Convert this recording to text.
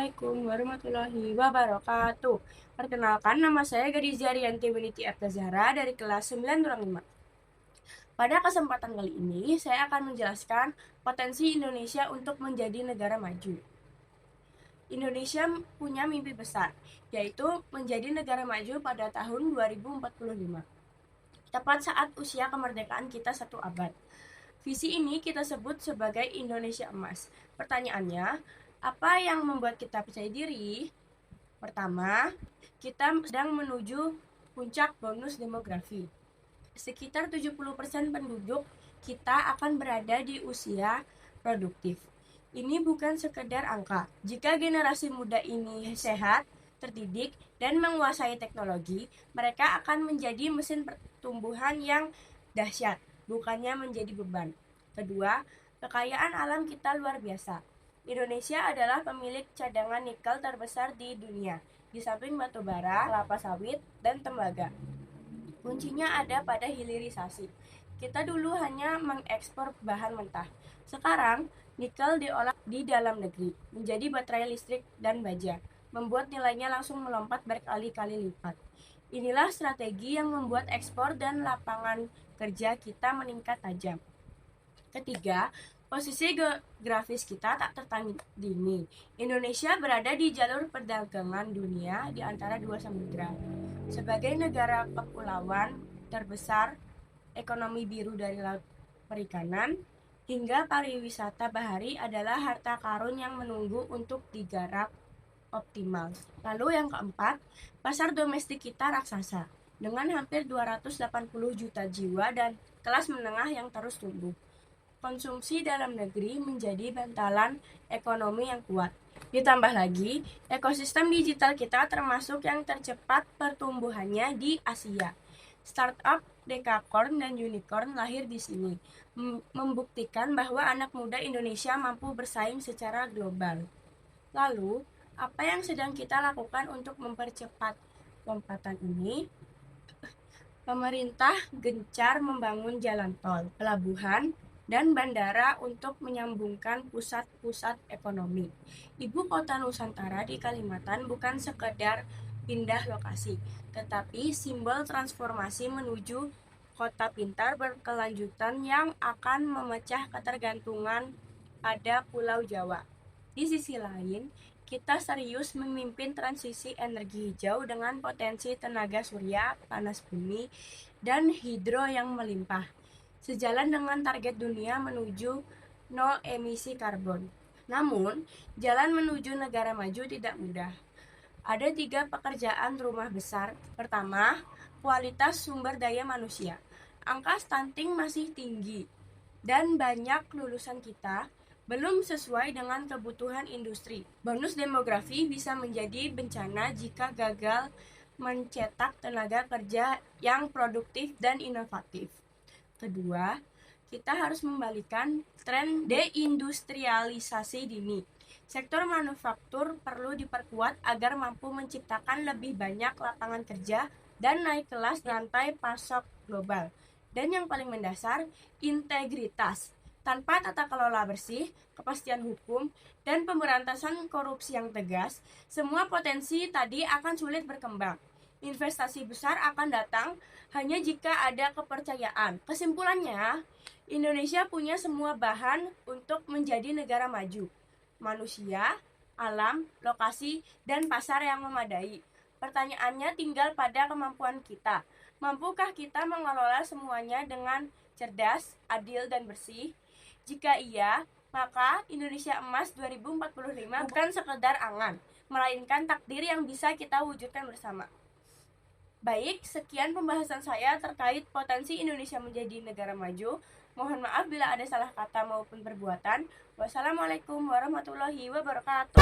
Assalamualaikum warahmatullahi wabarakatuh. Perkenalkan, nama saya Gadis Ariyanti Winiti Arta Zahra dari kelas 9 5. Pada kesempatan kali ini, saya akan menjelaskan potensi Indonesia untuk menjadi negara maju. Indonesia punya mimpi besar, yaitu menjadi negara maju pada tahun 2045. Tepat saat usia kemerdekaan kita 1 abad. Visi ini kita sebut sebagai Indonesia Emas. Pertanyaannya, apa yang membuat kita percaya diri? Pertama, kita sedang menuju puncak bonus demografi. Sekitar 70% penduduk kita akan berada di usia produktif. Ini bukan sekedar angka. Jika generasi muda ini sehat, terdidik, dan menguasai teknologi, mereka akan menjadi mesin pertumbuhan yang dahsyat, bukannya menjadi beban. Kedua, kekayaan alam kita luar biasa. Indonesia adalah pemilik cadangan nikel terbesar di dunia, di samping batu bara, kelapa sawit, dan tembaga. Kuncinya ada pada hilirisasi. Kita dulu hanya mengekspor bahan mentah. Sekarang, nikel diolah di dalam negeri, menjadi baterai listrik dan baja, membuat nilainya langsung melompat berkali-kali lipat. Inilah strategi yang membuat ekspor dan lapangan kerja kita meningkat tajam. Ketiga, posisi geografis kita tak tertandingi. Indonesia berada di jalur perdagangan dunia di antara dua samudera. Sebagai negara kepulauan terbesar, ekonomi biru dari laut perikanan, hingga pariwisata bahari adalah harta karun yang menunggu untuk digarap optimal. Lalu yang keempat, pasar domestik kita raksasa, dengan hampir 280 juta jiwa dan kelas menengah yang terus tumbuh. Konsumsi dalam negeri menjadi bantalan ekonomi yang kuat. Ditambah lagi, ekosistem digital kita termasuk yang tercepat pertumbuhannya di Asia. Startup, dekakorn, dan unicorn lahir di sini, membuktikan bahwa anak muda Indonesia mampu bersaing secara global. Lalu, apa yang sedang kita lakukan untuk mempercepat lompatan ini? Pemerintah gencar membangun jalan tol, pelabuhan, dan bandara untuk menyambungkan pusat-pusat ekonomi. Ibu kota Nusantara di Kalimantan bukan sekedar pindah lokasi, tetapi simbol transformasi menuju kota pintar berkelanjutan yang akan memecah ketergantungan pada Pulau Jawa. Di sisi lain, kita serius memimpin transisi energi hijau dengan potensi tenaga surya, panas bumi, dan hidro yang melimpah, sejalan dengan target dunia menuju nol emisi karbon. Namun, jalan menuju negara maju tidak mudah. Ada 3 pekerjaan rumah besar. Pertama, kualitas sumber daya manusia. Angka stunting masih tinggi, dan banyak lulusan kita belum sesuai dengan kebutuhan industri. Bonus demografi bisa menjadi bencana jika gagal mencetak tenaga kerja yang produktif dan inovatif. Kedua, kita harus membalikan tren deindustrialisasi dini. Sektor manufaktur perlu diperkuat agar mampu menciptakan lebih banyak lapangan kerja dan naik kelas rantai pasok global. Dan yang paling mendasar, integritas. Tanpa tata kelola bersih, kepastian hukum, dan pemberantasan korupsi yang tegas, semua potensi tadi akan sulit berkembang. Investasi besar akan datang hanya jika ada kepercayaan. Kesimpulannya, Indonesia punya semua bahan untuk menjadi negara maju. Manusia, alam, lokasi, dan pasar yang memadai. Pertanyaannya tinggal pada kemampuan kita. Mampukah kita mengelola semuanya dengan cerdas, adil, dan bersih? Jika iya, maka Indonesia Emas 2045 bukan sekedar angan, melainkan takdir yang bisa kita wujudkan bersama. Baik, sekian pembahasan saya terkait potensi Indonesia menjadi negara maju. Mohon maaf bila ada salah kata maupun perbuatan. Wassalamualaikum warahmatullahi wabarakatuh.